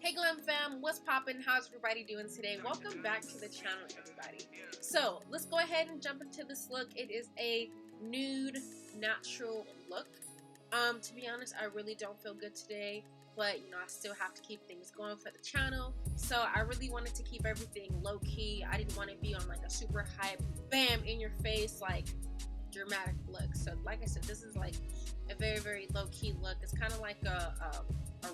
Hey Glam fam, what's poppin'? How's everybody doing today? Welcome back to the channel, everybody. So let's go ahead and jump into this look. It is a nude natural look. To be honest, I really don't feel good today, but you know, I still have to keep things going for the channel. So I really wanted to keep everything low key. I didn't want to be on like a super hype, bam, in your face, like dramatic look. So like I said, this is like a very low key look. It's kind of like a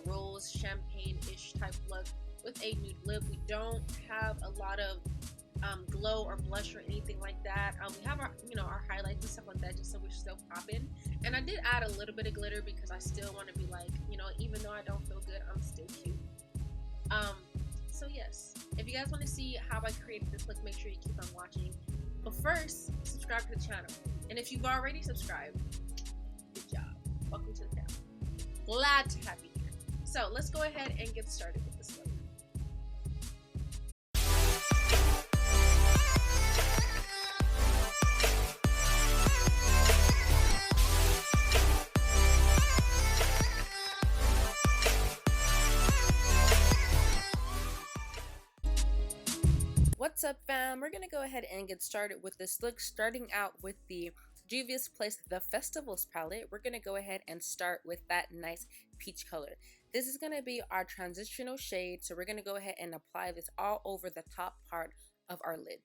rose champagne-ish type look with a nude lip. We don't have a lot of glow or blush or anything like that. We have our, you know, our highlights and stuff like that, just so we're still popping. And I did add a little bit of glitter because I still want to be like, you know, even though I don't feel good, I'm still cute. So yes, if you guys want to see how I created this look, make sure you keep on watching. But first, subscribe to the channel. And if you've already subscribed, good job. Welcome to the channel. Glad to have you here. So let's go ahead and get started with this look. What's up fam? We're gonna go ahead and get started with this look, starting out with the Juvia's Place The Festivals palette. We're gonna go ahead and start with that nice peach color. This is gonna be our transitional shade, so we're gonna go ahead and apply this all over the top part of our lid.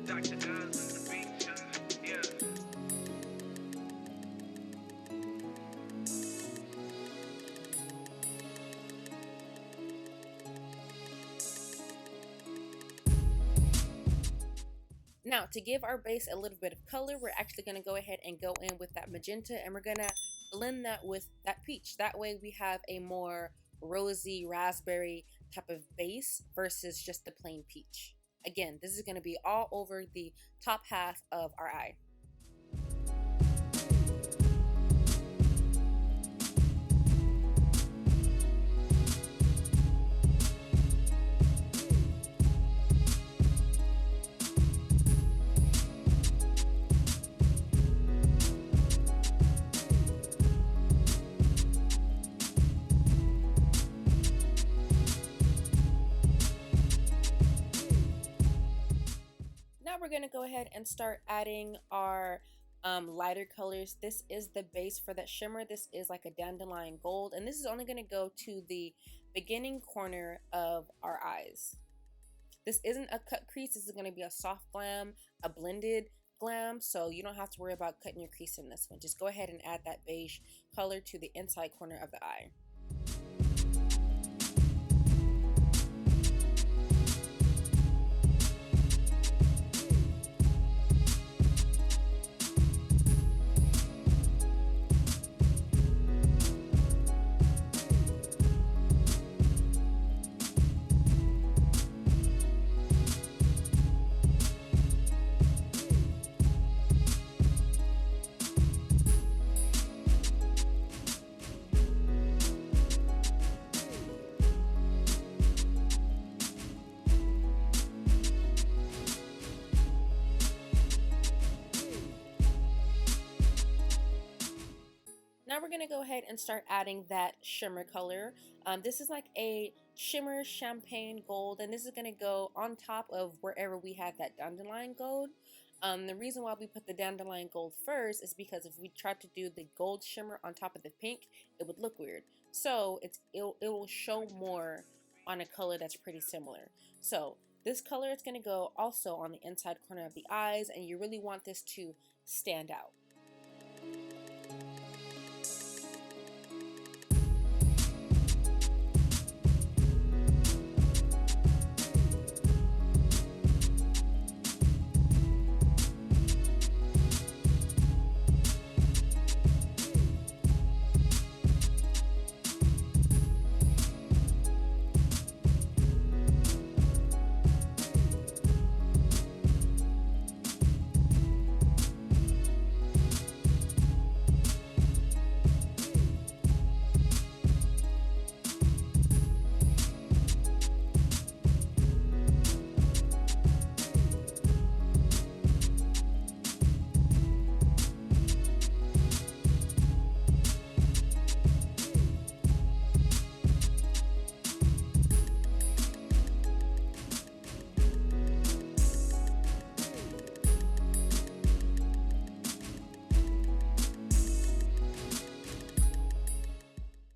Dr. Gonz on the beat, yeah. Now, to give our base a little bit of color, we're actually going to go ahead and go in with that magenta, and we're going to blend that with that peach. That way we have a more rosy raspberry type of base versus just the plain peach. Again, this is going to be all over the top half of our eye. Now we're going to go ahead and start adding our lighter colors. This is the base for that shimmer. This is like a dandelion gold, and this is only going to go to the beginning corner of our eyes. This isn't a cut crease. This is going to be a soft glam, a blended glam, so you don't have to worry about cutting your crease in this one. Just go ahead and add that beige color to the inside corner of the eye. Now we're going to go ahead and start adding that shimmer color. This is like a shimmer champagne gold, and this is going to go on top of wherever we have that dandelion gold. The reason why we put the dandelion gold first is because if we tried to do the gold shimmer on top of the pink, it would look weird. So it will show more on a color that's pretty similar. So this color is going to go also on the inside corner of the eyes, and you really want this to stand out.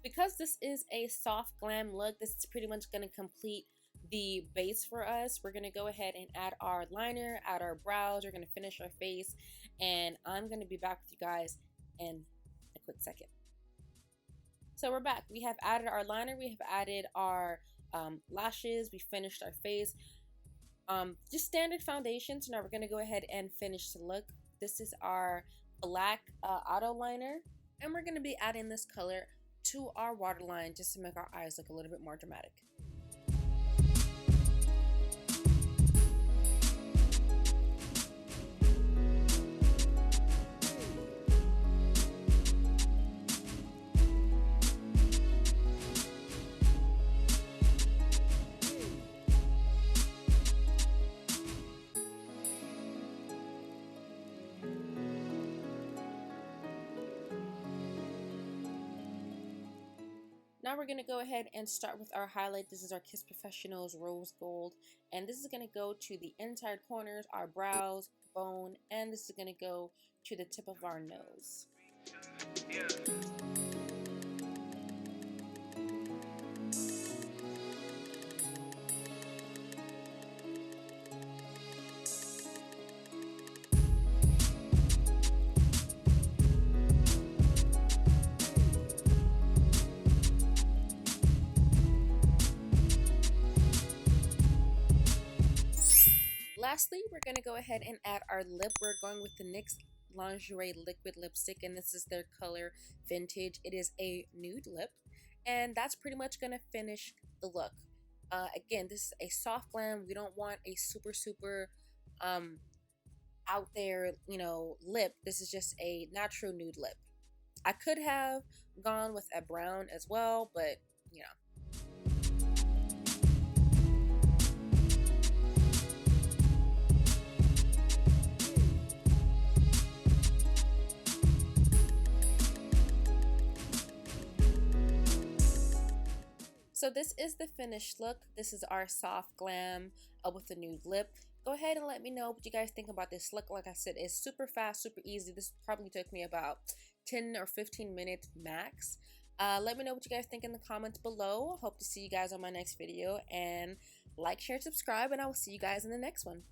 Because this is a soft glam look, this is pretty much going to complete the base for us. We're going to go ahead and add our liner, add our brows. We're going to finish our face, and I'm going to be back with you guys in a quick second. So we're back. We have added our liner, we have added our lashes, we finished our face. Just standard foundation. So now we're going to go ahead and finish the look. This is our black auto liner, and we're going to be adding this color to our waterline just to make our eyes look a little bit more dramatic. Now we're going to go ahead and start with our highlight. This is our Kiss Professionals Rose Gold, and this is going to go to the inside corners, our brows, bone, and this is going to go to the tip of our nose. Yeah. Lastly, we're going to go ahead and add our lip. We're going with the NYX Lingerie Liquid Lipstick, and this is their color Vintage. It is a nude lip, and that's pretty much going to finish the look. Again, this is a soft glam. We don't want a super out there, lip. This is just a natural nude lip. I could have gone with a brown as well, but So this is the finished look. This is our soft glam with a nude lip. Go ahead and let me know what you guys think about this look. Like I said, it's super fast, super easy. This probably took me about 10 or 15 minutes max. Let me know what you guys think in the comments below. Hope to see you guys on my next video. And like, share, subscribe, and I will see you guys in the next one.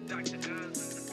Dr. Gonz.